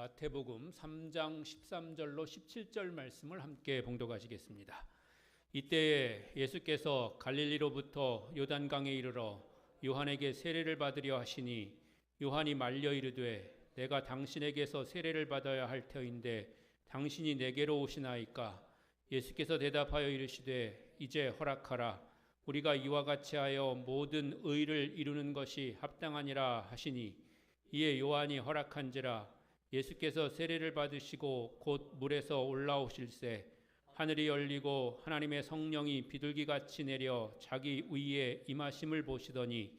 마태복음 3장 13절로 17절 말씀을 함께 봉독하시겠습니다. 이때에 예수께서 갈릴리로부터 요단강에 이르러 요한에게 세례를 받으려 하시니 요한이 말려 이르되 내가 당신에게서 세례를 받아야 할 터인데 당신이 내게로 오시나이까? 예수께서 대답하여 이르시되 이제 허락하라. 우리가 이와 같이 하여 모든 의를 이루는 것이 합당하니라 하시니 이에 요한이 허락한지라. 예수께서 세례를 받으시고 곧 물에서 올라오실새 하늘이 열리고 하나님의 성령이 비둘기같이 내려 자기 위에 임하심을 보시더니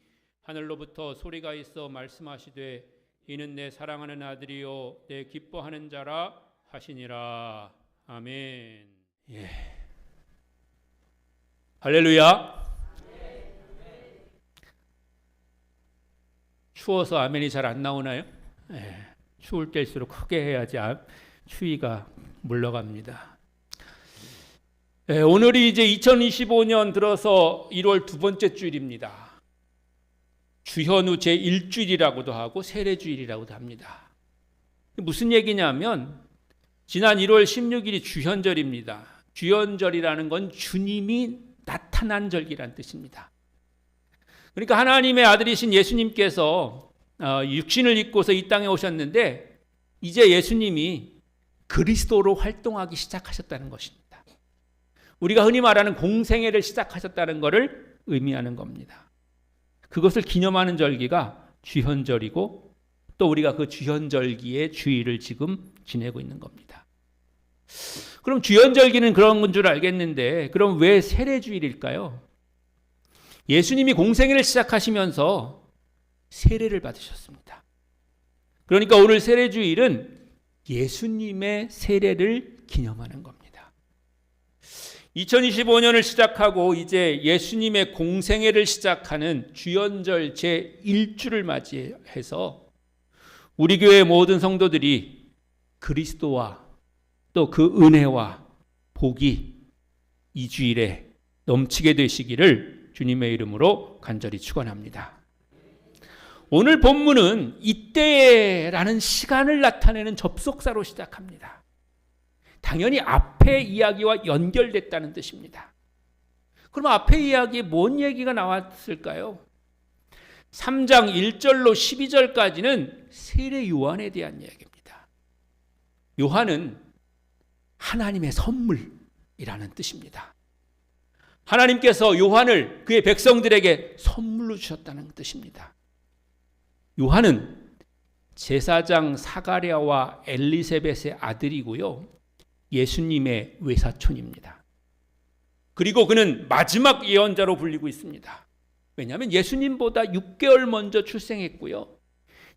하늘로부터 소리가 있어 말씀하시되 이는 내 사랑하는 아들이요 내 기뻐하는 자라 하시니라. 아멘. 예. 할렐루야. 추워서 아멘이 잘 안 나오나요? 예. 추울 때일수록 크게 해야지 추위가 물러갑니다. 네, 오늘이 이제 2025년 들어서 1월 두 번째 주일입니다. 주현우 제1주일이라고도 하고 세례주일이라고도 합니다. 무슨 얘기냐면 지난 1월 16일이 주현절입니다. 주현절이라는 건 주님이 나타난 절기란 뜻입니다. 그러니까 하나님의 아들이신 예수님께서 육신을 입고서 이 땅에 오셨는데 이제 예수님이 그리스도로 활동하기 시작하셨다는 것입니다. 우리가 흔히 말하는 공생애를 시작하셨다는 것을 의미하는 겁니다. 그것을 기념하는 절기가 주현절이고 또 우리가 그 주현절기의 주일을 지금 지내고 있는 겁니다. 그럼 주현절기는 그런 건 줄 알겠는데 그럼 왜 세례주일일까요? 예수님이 공생애를 시작하시면서 세례를 받으셨습니다. 그러니까 오늘 세례주일은 예수님의 세례를 기념하는 겁니다. 2025년을 시작하고 이제 예수님의 공생애를 시작하는 주현절 제1주를 맞이해서 우리 교회 모든 성도들이 그리스도와 또 그 은혜와 복이 이 주일에 넘치게 되시기를 주님의 이름으로 간절히 축원합니다. 오늘 본문은 이때라는 시간을 나타내는 접속사로 시작합니다. 당연히 앞의 이야기와 연결됐다는 뜻입니다. 그럼 앞의 이야기에 뭔 얘기가 나왔을까요? 3장 1절로 12절까지는 세례 요한에 대한 이야기입니다. 요한은 하나님의 선물이라는 뜻입니다. 하나님께서 요한을 그의 백성들에게 선물로 주셨다는 뜻입니다. 요한은 제사장 사가랴와 엘리세벳의 아들이고요. 예수님의 외사촌입니다. 그리고 그는 마지막 예언자로 불리고 있습니다. 왜냐하면 예수님보다 6개월 먼저 출생했고요.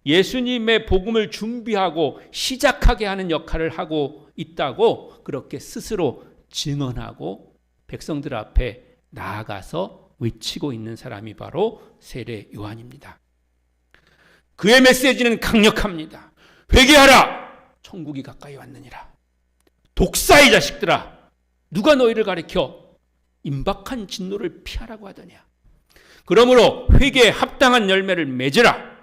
예수님의 복음을 준비하고 시작하게 하는 역할을 하고 있다고 그렇게 스스로 증언하고 백성들 앞에 나아가서 외치고 있는 사람이 바로 세례 요한입니다. 그의 메시지는 강력합니다. 회개하라! 천국이 가까이 왔느니라. 독사의 자식들아! 누가 너희를 가리켜 임박한 진노를 피하라고 하더냐. 그러므로 회개에 합당한 열매를 맺으라.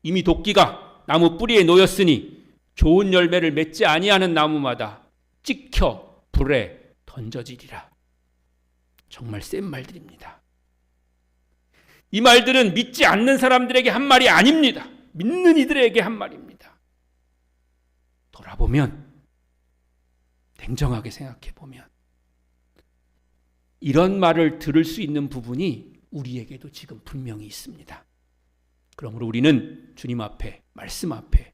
이미 도끼가 나무 뿌리에 놓였으니 좋은 열매를 맺지 아니하는 나무마다 찍혀 불에 던져지리라. 정말 센 말들입니다. 이 말들은 믿지 않는 사람들에게 한 말이 아닙니다. 믿는 이들에게 한 말입니다. 돌아보면, 냉정하게 생각해보면 이런 말을 들을 수 있는 부분이 우리에게도 지금 분명히 있습니다. 그러므로 우리는 주님 앞에, 말씀 앞에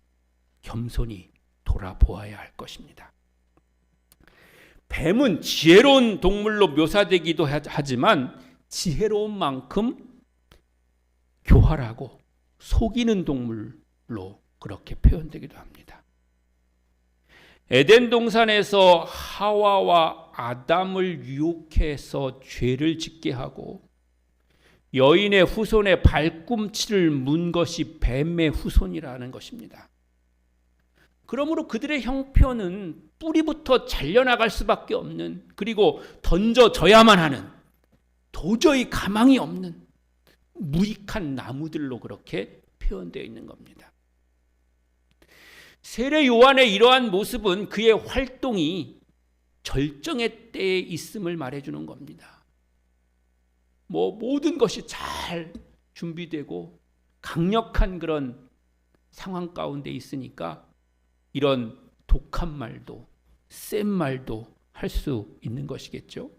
겸손히 돌아보아야 할 것입니다. 뱀은 지혜로운 동물로 묘사되기도 하지만 지혜로운 만큼 교활하고 속이는 동물로 그렇게 표현되기도 합니다. 에덴 동산에서 하와와 아담을 유혹해서 죄를 짓게 하고 여인의 후손의 발꿈치를 문 것이 뱀의 후손이라는 것입니다. 그러므로 그들의 형편은 뿌리부터 잘려나갈 수밖에 없는, 그리고 던져져야만 하는, 도저히 가망이 없는 무익한 나무들로 그렇게 표현되어 있는 겁니다. 세례 요한의 이러한 모습은 그의 활동이 절정의 때에 있음을 말해주는 겁니다. 모든 것이 잘 준비되고 강력한 그런 상황 가운데 있으니까 이런 독한 말도 센 말도 할 수 있는 것이겠죠.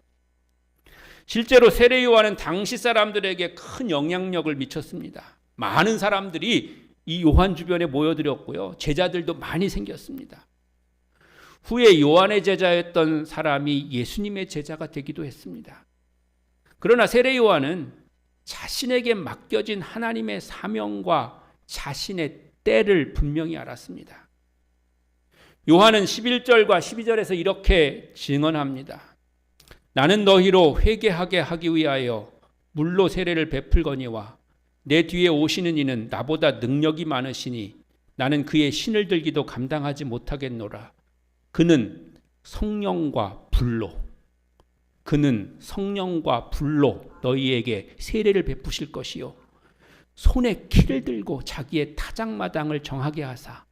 실제로 세례 요한은 당시 사람들에게 큰 영향력을 미쳤습니다. 많은 사람들이 이 요한 주변에 모여들었고요. 제자들도 많이 생겼습니다. 후에 요한의 제자였던 사람이 예수님의 제자가 되기도 했습니다. 그러나 세례 요한은 자신에게 맡겨진 하나님의 사명과 자신의 때를 분명히 알았습니다. 요한은 11절과 12절에서 이렇게 증언합니다. 나는 너희로 회개하게 하기 위하여 물로 세례를 베풀거니와 내 뒤에 오시는 이는 나보다 능력이 많으시니 나는 그의 신을 들기도 감당하지 못하겠노라. 그는 성령과 불로 너희에게 세례를 베푸실 것이요 손에 키를 들고 자기의 타작마당을 정하게 하사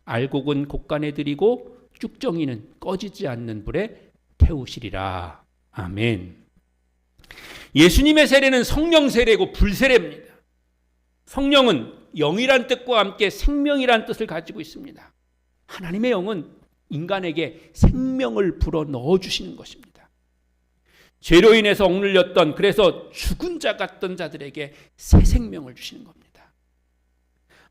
알곡은 곡간에 들이고 쭉정이는 꺼지지 않는 불에 태우시리라. 아멘. 예수님의 세례는 성령 세례고 불세례입니다. 성령은 영이란 뜻과 함께 생명이란 뜻을 가지고 있습니다. 하나님의 영은 인간에게 생명을 불어 넣어주시는 것입니다. 죄로 인해서 억눌렸던, 그래서 죽은 자 같던 자들에게 새 생명을 주시는 겁니다.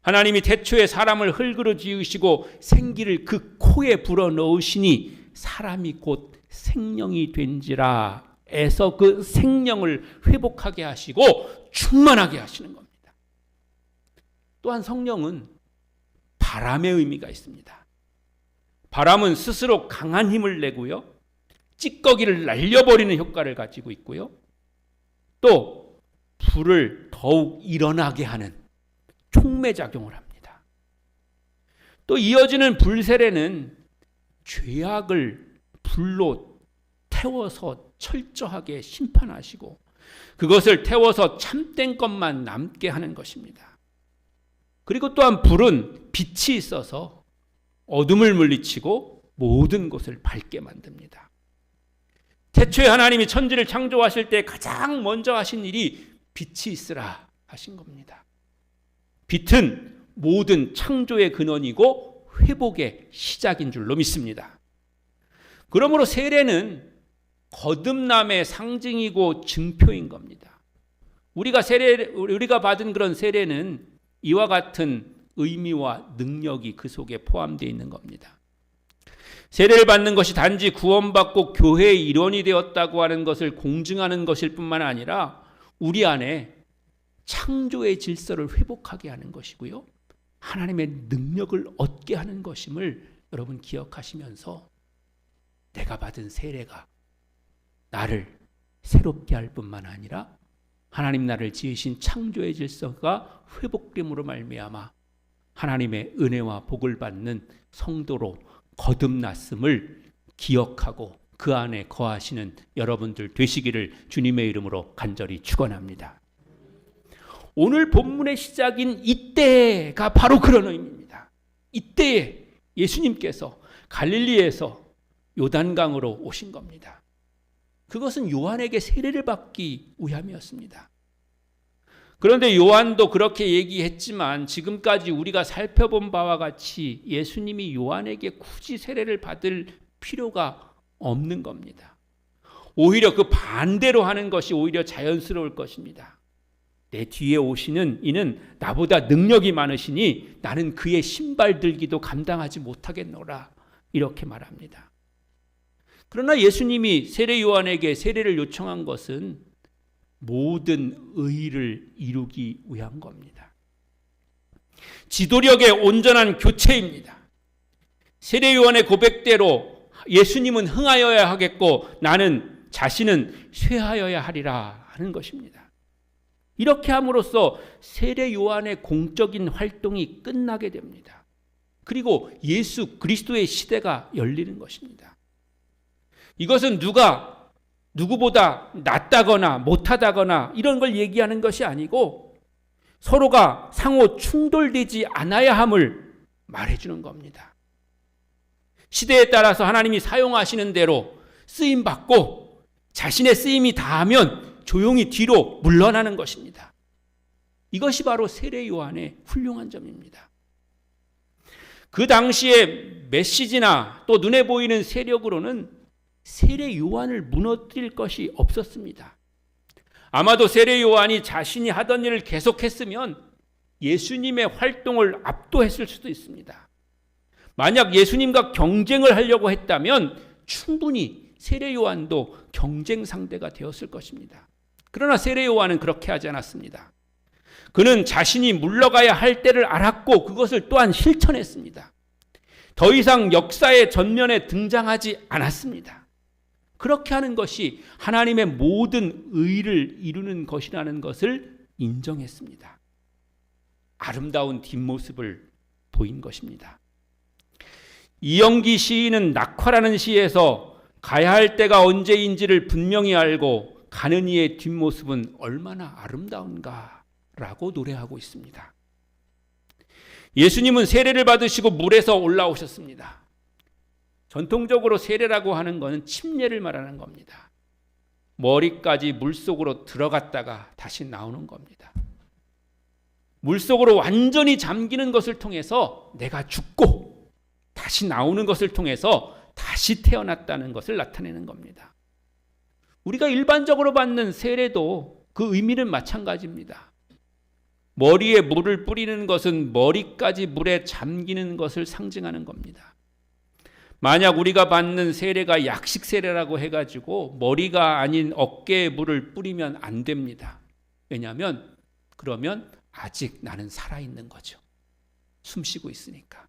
하나님이 태초에 사람을 흙으로 지으시고 생기를 그 코에 불어 넣으시니 사람이 곧 생명이 된지라 에서 그 생명을 회복하게 하시고 충만하게 하시는 겁니다. 또한 성령은 바람의 의미가 있습니다. 바람은 스스로 강한 힘을 내고요. 찌꺼기를 날려버리는 효과를 가지고 있고요. 또 불을 더욱 일어나게 하는 촉매작용을 합니다. 또 이어지는 불세례는 죄악을 불로 태워서 철저하게 심판하시고 그것을 태워서 참된 것만 남게 하는 것입니다. 그리고 또한 불은 빛이 있어서 어둠을 물리치고 모든 것을 밝게 만듭니다. 태초에 하나님이 천지를 창조하실 때 가장 먼저 하신 일이 빛이 있으라 하신 겁니다. 빛은 모든 창조의 근원이고 회복의 시작인 줄로 믿습니다. 그러므로 세례는 거듭남의 상징이고 증표인 겁니다. 우리가 받은 그런 세례는 이와 같은 의미와 능력이 그 속에 포함되어 있는 겁니다. 세례를 받는 것이 단지 구원받고 교회의 일원이 되었다고 하는 것을 공증하는 것일 뿐만 아니라 우리 안에 창조의 질서를 회복하게 하는 것이고요. 하나님의 능력을 얻게 하는 것임을 여러분 기억하시면서 내가 받은 세례가 나를 새롭게 할 뿐만 아니라 하나님 나를 지으신 창조의 질서가 회복됨으로 말미암아 하나님의 은혜와 복을 받는 성도로 거듭났음을 기억하고 그 안에 거하시는 여러분들 되시기를 주님의 이름으로 간절히 축원합니다. 오늘 본문의 시작인 이때가 바로 그런 의미입니다. 이때에 예수님께서 갈릴리에서 요단강으로 오신 겁니다. 그것은 요한에게 세례를 받기 위함이었습니다. 그런데 요한도 그렇게 얘기했지만 지금까지 우리가 살펴본 바와 같이 예수님이 요한에게 굳이 세례를 받을 필요가 없는 겁니다. 오히려 그 반대로 하는 것이 오히려 자연스러울 것입니다. 내 뒤에 오시는 이는 나보다 능력이 많으시니 나는 그의 신발 들기도 감당하지 못하겠노라 이렇게 말합니다. 그러나 예수님이 세례 요한에게 세례를 요청한 것은 모든 의를 이루기 위한 겁니다. 지도력의 온전한 교체입니다. 세례 요한의 고백대로 예수님은 흥하여야 하겠고 나는 자신은 쇠하여야 하리라 하는 것입니다. 이렇게 함으로써 세례 요한의 공적인 활동이 끝나게 됩니다. 그리고 예수 그리스도의 시대가 열리는 것입니다. 이것은 누구보다 낫다거나 못하다거나 이런 걸 얘기하는 것이 아니고 서로가 상호 충돌되지 않아야 함을 말해주는 겁니다. 시대에 따라서 하나님이 사용하시는 대로 쓰임 받고 자신의 쓰임이 다하면 조용히 뒤로 물러나는 것입니다. 이것이 바로 세례 요한의 훌륭한 점입니다. 그 당시에 메시지나 또 눈에 보이는 세력으로는 세례 요한을 무너뜨릴 것이 없었습니다. 아마도 세례 요한이 자신이 하던 일을 계속했으면 예수님의 활동을 압도했을 수도 있습니다. 만약 예수님과 경쟁을 하려고 했다면 충분히 세례 요한도 경쟁 상대가 되었을 것입니다. 그러나 세례 요한은 그렇게 하지 않았습니다. 그는 자신이 물러가야 할 때를 알았고 그것을 또한 실천했습니다. 더 이상 역사의 전면에 등장하지 않았습니다. 그렇게 하는 것이 하나님의 모든 의를 이루는 것이라는 것을 인정했습니다. 아름다운 뒷모습을 보인 것입니다. 이영기 시인은 낙화라는 시에서 가야 할 때가 언제인지를 분명히 알고 가는 이의 뒷모습은 얼마나 아름다운가 라고 노래하고 있습니다. 예수님은 세례를 받으시고 물에서 올라오셨습니다. 전통적으로 세례라고 하는 것은 침례를 말하는 겁니다. 머리까지 물속으로 들어갔다가 다시 나오는 겁니다. 물속으로 완전히 잠기는 것을 통해서 내가 죽고 다시 나오는 것을 통해서 다시 태어났다는 것을 나타내는 겁니다. 우리가 일반적으로 받는 세례도 그 의미는 마찬가지입니다. 머리에 물을 뿌리는 것은 머리까지 물에 잠기는 것을 상징하는 겁니다. 만약 우리가 받는 세례가 약식 세례라고 해가지고 머리가 아닌 어깨에 물을 뿌리면 안 됩니다. 왜냐하면 그러면 아직 나는 살아있는 거죠. 숨 쉬고 있으니까.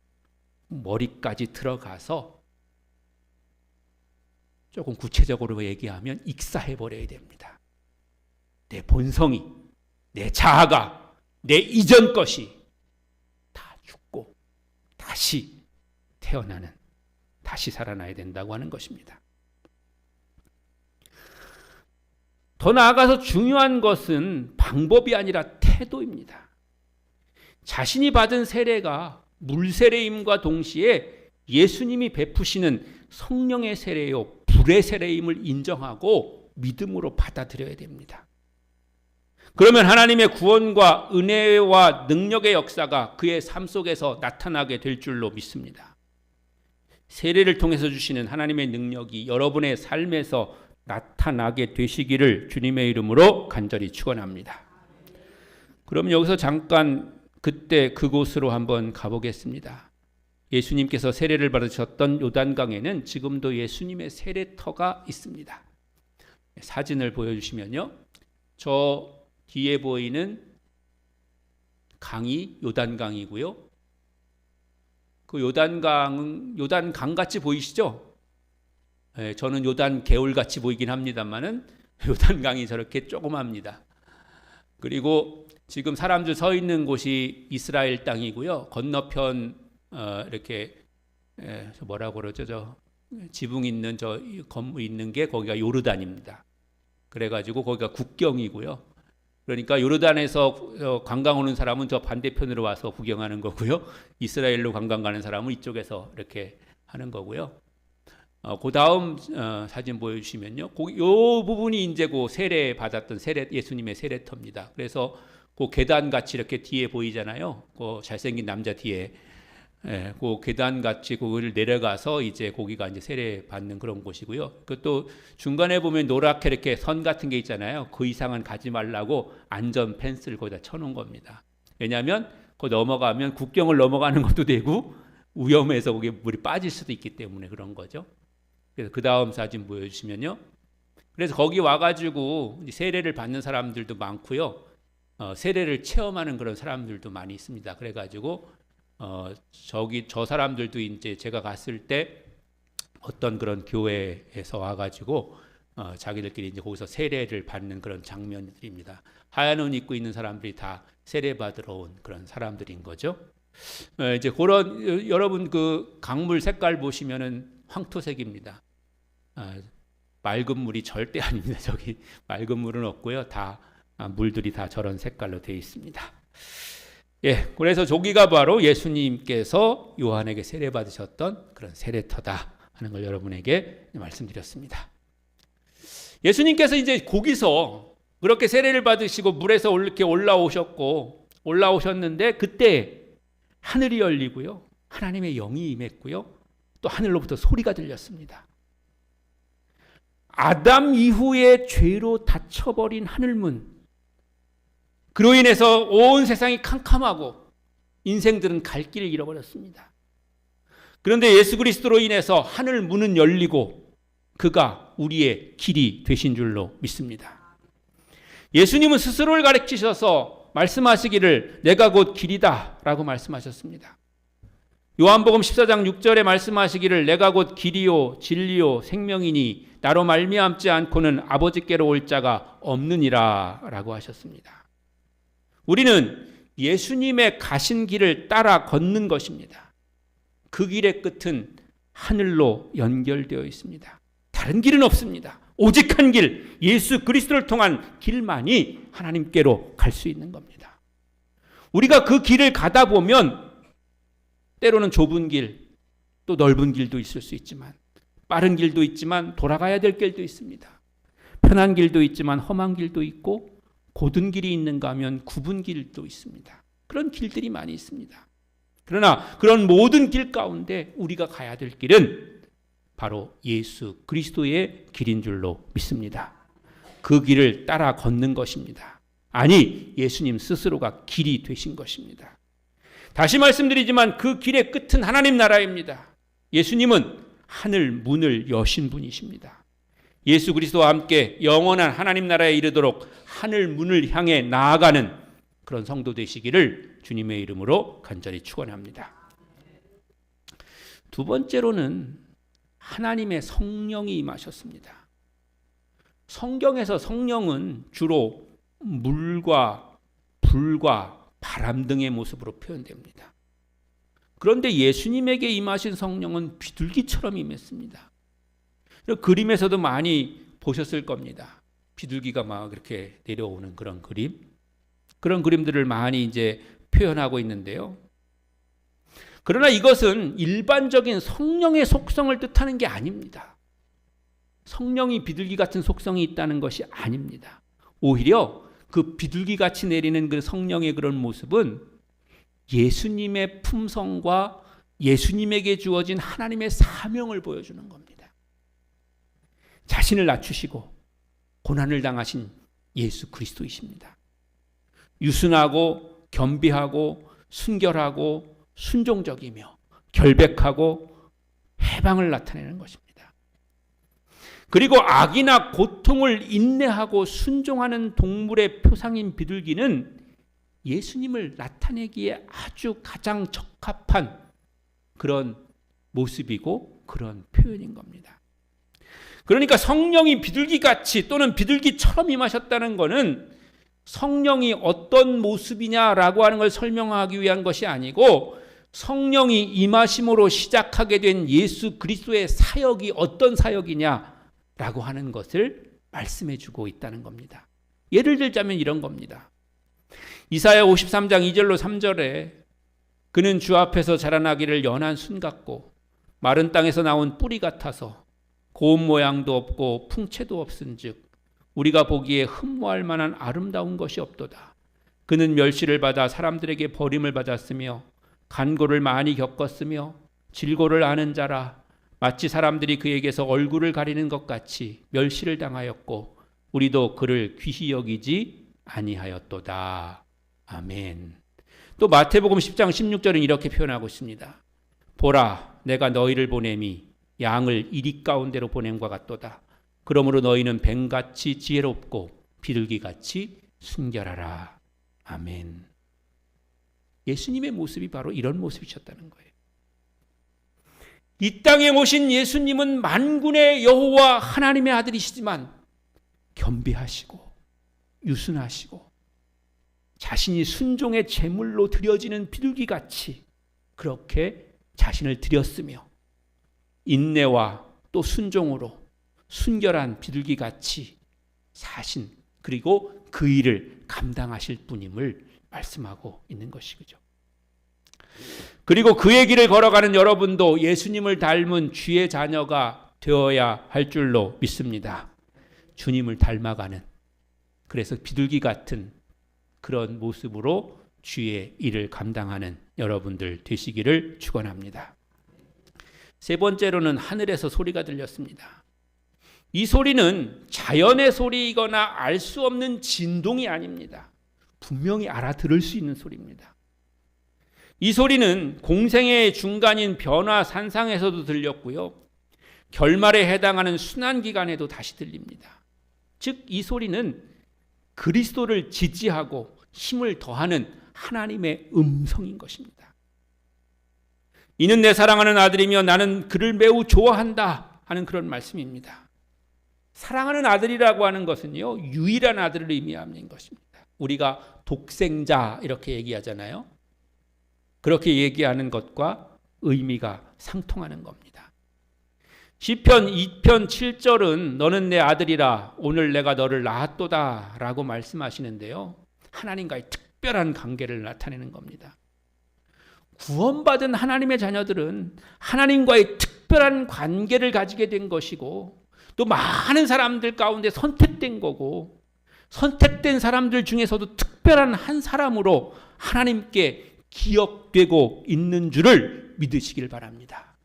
머리까지 들어가서 조금 구체적으로 얘기하면 익사해버려야 됩니다. 내 본성이, 내 자아가, 내 이전 것이 다 죽고 다시 태어나는, 다시 살아나야 된다고 하는 것입니다. 더 나아가서 중요한 것은 방법이 아니라 태도입니다. 자신이 받은 세례가 물세례임과 동시에 예수님이 베푸시는 성령의 세례요 불의 세례임을 인정하고 믿음으로 받아들여야 됩니다. 그러면 하나님의 구원과 은혜와 능력의 역사가 그의 삶 속에서 나타나게 될 줄로 믿습니다. 세례를 통해서 주시는 하나님의 능력이 여러분의 삶에서 나타나게 되시기를 주님의 이름으로 간절히 축원합니다. 그럼 여기서 잠깐 그때 그곳으로 한번 가보겠습니다. 예수님께서 세례를 받으셨던 요단강에는 지금도 예수님의 세례터가 있습니다. 사진을 보여주시면요. 저 뒤에 보이는 강이 요단강이고요. 그 요단강 같이 보이시죠? 네, 저는 요단 개울 같이 보이긴 합니다만은 요단강이 저렇게 조그맣니다. 그리고 지금 사람들 서 있는 곳이 이스라엘 땅이고요. 건너편 이렇게 뭐라고 그러죠? 저 지붕 있는 저 건물 있는 게 거기가 요르단입니다. 그래가지고 거기가 국경이고요. 그러니까 요르단에서 관광 오는 사람은 저 반대편으로 와서 구경하는 거고요. 이스라엘로 관광 가는 사람은 이쪽에서 이렇게 하는 거고요. 그 다음 사진 보여주시면요. 요 부분이 이제 그 세례 받았던 예수님의 세례터입니다. 그래서 그 계단 같이 이렇게 뒤에 보이잖아요. 그 잘생긴 남자 뒤에. 그 계단 같이 거기를 내려가서 이제 거기가 이제 세례 받는 그런 곳이고요. 그것도 중간에 보면 노랗게 이렇게 선 같은 게 있잖아요. 그 이상은 가지 말라고 안전 펜스를 거기다 쳐놓은 겁니다. 왜냐하면 그 넘어가면 국경을 넘어가는 것도 되고 위험해서 거기에 물이 빠질 수도 있기 때문에 그런 거죠. 그래서 그 다음 사진 보여주시면요. 그래서 거기 와가지고 세례를 받는 사람들도 많고요. 세례를 체험하는 그런 사람들도 많이 있습니다. 그래가지고 저 사람들도 이제 제가 갔을 때 어떤 그런 교회에서 와가지고 자기들끼리 이제 거기서 세례를 받는 그런 장면들입니다. 하얀 옷 입고 있는 사람들이 다 세례 받으러 온 그런 사람들인 거죠. 이제 그런 여러분 그 강물 색깔 보시면은 황토색입니다. 맑은 물이 절대 아닙니다. 저기 맑은 물은 없고요. 다 물들이 다 저런 색깔로 되어 있습니다. 그래서 조기가 바로 예수님께서 요한에게 세례받으셨던 그런 세례터다 하는 걸 여러분에게 말씀드렸습니다. 예수님께서 이제 거기서 그렇게 세례를 받으시고 물에서 이렇게 올라오셨는데 그때 하늘이 열리고요. 하나님의 영이 임했고요. 또 하늘로부터 소리가 들렸습니다. 아담 이후에 죄로 닫혀버린 하늘문, 그로 인해서 온 세상이 캄캄하고 인생들은 갈 길을 잃어버렸습니다. 그런데 예수 그리스도로 인해서 하늘 문은 열리고 그가 우리의 길이 되신 줄로 믿습니다. 예수님은 스스로를 가르치셔서 말씀하시기를 내가 곧 길이다 라고 말씀하셨습니다. 요한복음 14장 6절에 말씀하시기를 내가 곧 길이요 진리요 생명이니 나로 말미암지 않고는 아버지께로 올 자가 없느니라 라고 하셨습니다. 우리는 예수님의 가신 길을 따라 걷는 것입니다. 그 길의 끝은 하늘로 연결되어 있습니다. 다른 길은 없습니다. 오직 한 길, 예수 그리스도를 통한 길만이 하나님께로 갈 수 있는 겁니다. 우리가 그 길을 가다 보면 때로는 좁은 길, 또 넓은 길도 있을 수 있지만, 빠른 길도 있지만 돌아가야 될 길도 있습니다. 편한 길도 있지만 험한 길도 있고 고든 길이 있는가 하면 굽은 길도 있습니다. 그런 길들이 많이 있습니다. 그러나 그런 모든 길 가운데 우리가 가야 될 길은 바로 예수 그리스도의 길인 줄로 믿습니다. 그 길을 따라 걷는 것입니다. 아니, 예수님 스스로가 길이 되신 것입니다. 다시 말씀드리지만 그 길의 끝은 하나님 나라입니다. 예수님은 하늘 문을 여신 분이십니다. 예수 그리스도와 함께 영원한 하나님 나라에 이르도록 하늘 문을 향해 나아가는 그런 성도 되시기를 주님의 이름으로 간절히 축원합니다. 두 번째로는 하나님의 성령이 임하셨습니다. 성경에서 성령은 주로 물과 불과 바람 등의 모습으로 표현됩니다. 그런데 예수님에게 임하신 성령은 비둘기처럼 임했습니다. 그림에서도 많이 보셨을 겁니다. 비둘기가 막 이렇게 내려오는 그런 그림들을 많이 이제 표현하고 있는데요. 그러나 이것은 일반적인 성령의 속성을 뜻하는 게 아닙니다. 성령이 비둘기 같은 속성이 있다는 것이 아닙니다. 오히려 그 비둘기 같이 내리는 그 성령의 그런 모습은 예수님의 품성과 예수님에게 주어진 하나님의 사명을 보여주는 겁니다. 자신을 낮추시고 고난을 당하신 예수 그리스도이십니다. 유순하고 겸비하고 순결하고 순종적이며 결백하고 해방을 나타내는 것입니다. 그리고 악이나 고통을 인내하고 순종하는 동물의 표상인 비둘기는 예수님을 나타내기에 아주 가장 적합한 그런 모습이고 그런 표현인 겁니다. 그러니까 성령이 비둘기같이 또는 비둘기처럼 임하셨다는 것은 성령이 어떤 모습이냐라고 하는 걸 설명하기 위한 것이 아니고 성령이 임하심으로 시작하게 된 예수 그리스도의 사역이 어떤 사역이냐라고 하는 것을 말씀해 주고 있다는 겁니다. 예를 들자면 이런 겁니다. 이사야 53장 2절로 3절에 그는 주 앞에서 자라나기를 연한 순 같고 마른 땅에서 나온 뿌리 같아서 고운 모양도 없고 풍채도 없은즉 우리가 보기에 흠모할 만한 아름다운 것이 없도다. 그는 멸시를 받아 사람들에게 버림을 받았으며 간고를 많이 겪었으며 질고를 아는 자라. 마치 사람들이 그에게서 얼굴을 가리는 것 같이 멸시를 당하였고 우리도 그를 귀히 여기지 아니하였도다. 아멘. 또 마태복음 10장 16절은 이렇게 표현하고 있습니다. 보라, 내가 너희를 보냄이 양을 이리 가운데로 보냄과 같도다. 그러므로 너희는 뱀같이 지혜롭고 비둘기같이 순결하라. 아멘. 예수님의 모습이 바로 이런 모습이셨다는 거예요. 이 땅에 오신 예수님은 만군의 여호와 하나님의 아들이시지만 겸비하시고 유순하시고 자신이 순종의 제물로 드려지는 비둘기같이 그렇게 자신을 드렸으며 인내와 또 순종으로 순결한 비둘기같이 사신 그리고 그 일을 감당하실 분임을 말씀하고 있는 것이죠. 그리고 그의 길을 걸어가는 여러분도 예수님을 닮은 주의 자녀가 되어야 할 줄로 믿습니다. 주님을 닮아가는, 그래서 비둘기 같은 그런 모습으로 주의 일을 감당하는 여러분들 되시기를 축원합니다. 세 번째로는 하늘에서 소리가 들렸습니다. 이 소리는 자연의 소리이거나 알 수 없는 진동이 아닙니다. 분명히 알아들을 수 있는 소리입니다. 이 소리는 공생의 중간인 변화 산상에서도 들렸고요. 결말에 해당하는 순환기간에도 다시 들립니다. 즉 이 소리는 그리스도를 지지하고 힘을 더하는 하나님의 음성인 것입니다. 이는 내 사랑하는 아들이며 나는 그를 매우 좋아한다 하는 그런 말씀입니다. 사랑하는 아들이라고 하는 것은요, 유일한 아들을 의미하는 것입니다. 우리가 독생자 이렇게 얘기하잖아요. 그렇게 얘기하는 것과 의미가 상통하는 겁니다. 시편 2편 7절은 너는 내 아들이라 오늘 내가 너를 낳았도다 라고 말씀하시는데요. 하나님과의 특별한 관계를 나타내는 겁니다. 구원받은 하나님의 자녀들은 하나님과의 특별한 관계를 가지게 된 것이고 또 많은 사람들 가운데 선택된 거고 선택된 사람들 중에서도 특별한 한 사람으로 하나님께 기억되고 있는 줄을 믿으시길 바랍니다.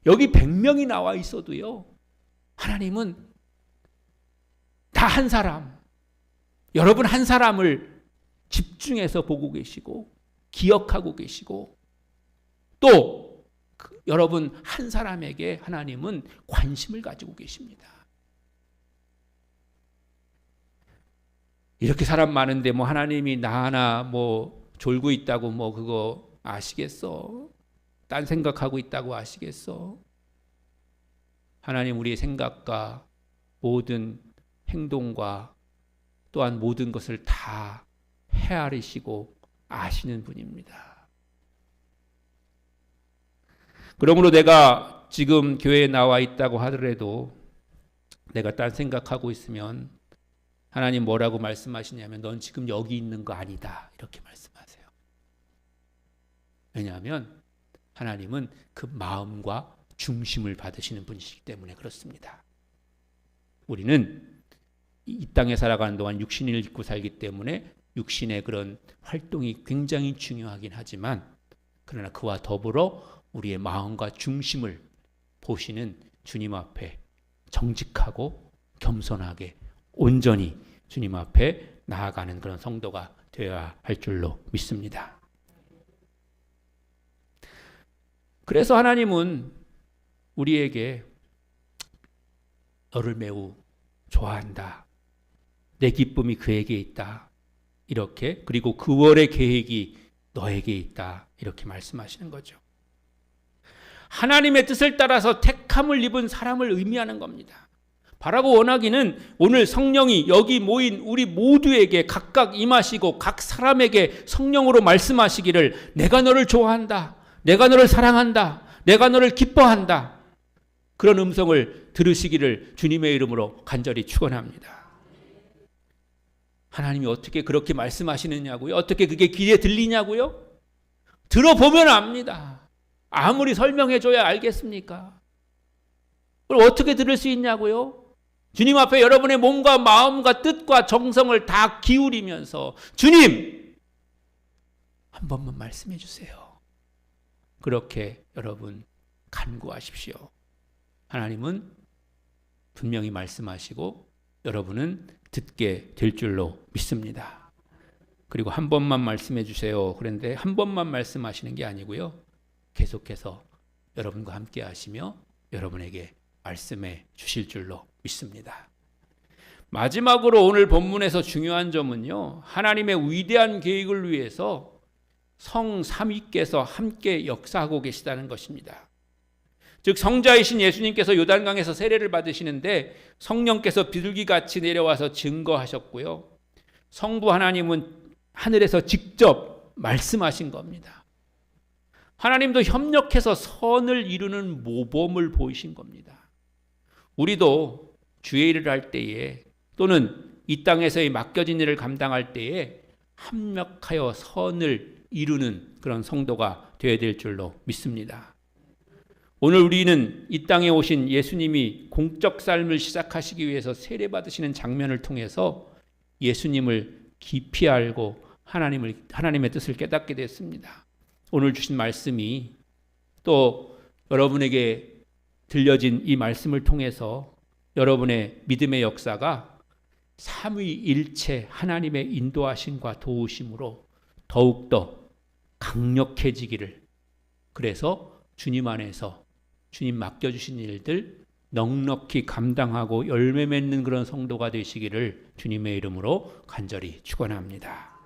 여기 100명이 나와 있어도요, 하나님은 다 한 사람, 여러분 한 사람을 집중해서 보고 계시고 기억하고 계시고 또 여러분 한 사람에게 하나님은 관심을 가지고 계십니다. 이렇게 사람 많은데 뭐 하나님이 나 하나 뭐 졸고 있다고 뭐 그거 아시겠어? 딴 생각하고 있다고 아시겠어? 하나님 우리의 생각과 모든 행동과 또한 모든 것을 다 헤아리시고 아시는 분입니다. 그러므로 내가 지금 교회에 나와 있다고 하더라도 내가 딴 생각하고 있으면 하나님 뭐라고 말씀하시냐면 넌 지금 여기 있는 거 아니다 이렇게 말씀하세요. 왜냐하면 하나님은 그 마음과 중심을 받으시는 분이시기 때문에 그렇습니다. 우리는 이 땅에 살아가는 동안 육신을 입고 살기 때문에 육신의 그런 활동이 굉장히 중요하긴 하지만 그러나 그와 더불어 우리의 마음과 중심을 보시는 주님 앞에 정직하고 겸손하게 온전히 주님 앞에 나아가는 그런 성도가 되어야 할 줄로 믿습니다. 그래서 하나님은 우리에게 너를 매우 좋아한다. 내 기쁨이 그에게 있다. 이렇게 그리고 그 월의 계획이 너에게 있다. 이렇게 말씀하시는 거죠. 하나님의 뜻을 따라서 택함을 입은 사람을 의미하는 겁니다. 바라고 원하기는 오늘 성령이 여기 모인 우리 모두에게 각각 임하시고 각 사람에게 성령으로 말씀하시기를 내가 너를 좋아한다. 내가 너를 사랑한다. 내가 너를 기뻐한다. 그런 음성을 들으시기를 주님의 이름으로 간절히 축원합니다. 하나님이 어떻게 그렇게 말씀하시느냐고요? 어떻게 그게 귀에 들리냐고요? 들어보면 압니다. 아무리 설명해줘야 알겠습니까? 그럼 어떻게 들을 수 있냐고요? 주님 앞에 여러분의 몸과 마음과 뜻과 정성을 다 기울이면서 주님! 한 번만 말씀해 주세요. 그렇게 여러분 간구하십시오. 하나님은 분명히 말씀하시고 여러분은 듣게 될 줄로 믿습니다. 그리고 한 번만 말씀해 주세요. 그런데 한 번만 말씀하시는 게 아니고요. 계속해서 여러분과 함께 하시며 여러분에게 말씀해 주실 줄로 믿습니다. 마지막으로 오늘 본문에서 중요한 점은요. 하나님의 위대한 계획을 위해서 성삼위께서 함께 역사하고 계시다는 것입니다. 즉 성자이신 예수님께서 요단강에서 세례를 받으시는데 성령께서 비둘기같이 내려와서 증거하셨고요. 성부 하나님은 하늘에서 직접 말씀하신 겁니다. 하나님도 협력해서 선을 이루는 모범을 보이신 겁니다. 우리도 주의 일을 할 때에 또는 이 땅에서의 맡겨진 일을 감당할 때에 합력하여 선을 이루는 그런 성도가 되어야 될 줄로 믿습니다. 오늘 우리는 이 땅에 오신 예수님이 공적 삶을 시작하시기 위해서 세례받으시는 장면을 통해서 예수님을 깊이 알고 하나님의 뜻을 깨닫게 됐습니다. 오늘 주신 말씀이 또 여러분에게 들려진 이 말씀을 통해서 여러분의 믿음의 역사가 삼위일체 하나님의 인도하심과 도우심으로 더욱더 강력해지기를, 그래서 주님 안에서 주님 맡겨주신 일들 넉넉히 감당하고 열매 맺는 그런 성도가 되시기를 주님의 이름으로 간절히 축원합니다.